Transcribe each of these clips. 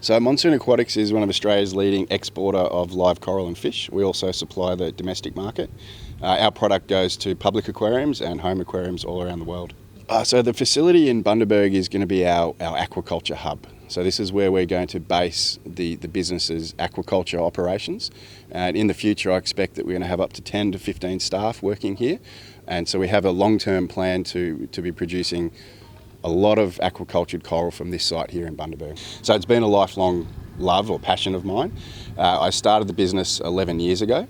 So Monsoon Aquatics is one of Australia's leading exporter of live coral and fish. We also supply the domestic market. Our product goes to public aquariums and home aquariums all around the world. So the facility in Bundaberg is going to be our aquaculture hub. So this is where we're going to base the business's aquaculture operations. And in the future, I expect that we're going to have up to 10 to 15 staff working here. And so we have a long-term plan to be producing a lot of aquacultured coral from this site here in Bundaberg. So it's been a lifelong love or passion of mine. I started the business 11 years ago.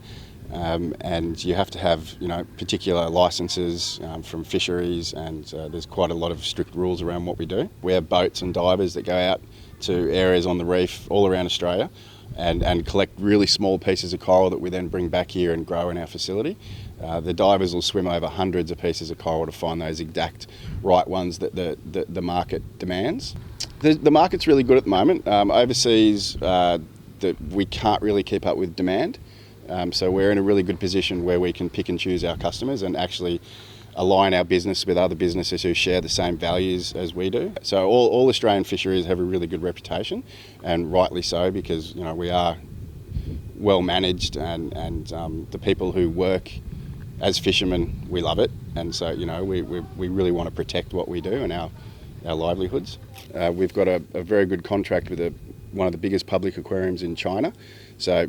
And you have to have, particular licences from fisheries, and there's quite a lot of strict rules around what we do. We have boats and divers that go out to areas on the reef all around Australia and collect really small pieces of coral that we then bring back here and grow in our facility. The divers will swim over hundreds of pieces of coral to find those exact right ones that the market demands. The market's really good at the moment. Overseas, we can't really keep up with demand. So we're in a really good position where we can pick and choose our customers and actually align our business with other businesses who share the same values as we do. So all Australian fisheries have a really good reputation, and rightly so, because we are well managed, and the people who work as fishermen, we love it, and so we really want to protect what we do and our livelihoods. We've got a very good contract with one of the biggest public aquariums in China. So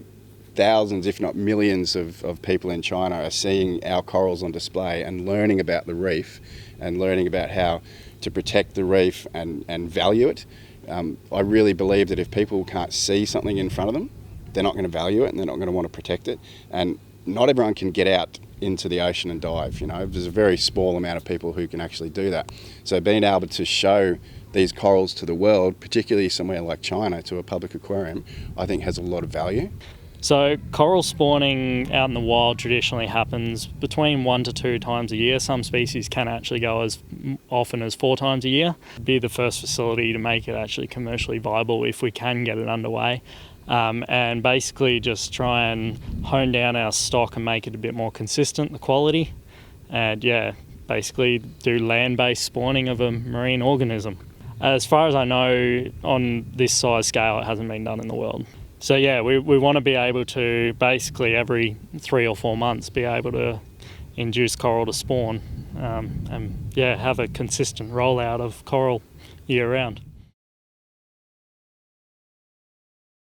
thousands, if not millions of people in China are seeing our corals on display and learning about the reef and learning about how to protect the reef and value it. I really believe that if people can't see something in front of them, they're not going to value it and they're not going to want to protect it. And not everyone can get out into the ocean and dive. There's a very small amount of people who can actually do that. So being able to show these corals to the world, particularly somewhere like China, to a public aquarium, I think has a lot of value. So coral spawning out in the wild traditionally happens between 1 to 2 times a year. Some species can actually go as often as 4 times a year. Be the first facility to make it actually commercially viable if we can get it underway. And basically just try and hone down our stock and make it a bit more consistent, the quality. And basically do land-based spawning of a marine organism. As far as I know, on this size scale, it hasn't been done in the world. So we want to be able to basically every 3 or 4 months be able to induce coral to spawn and have a consistent rollout of coral year round.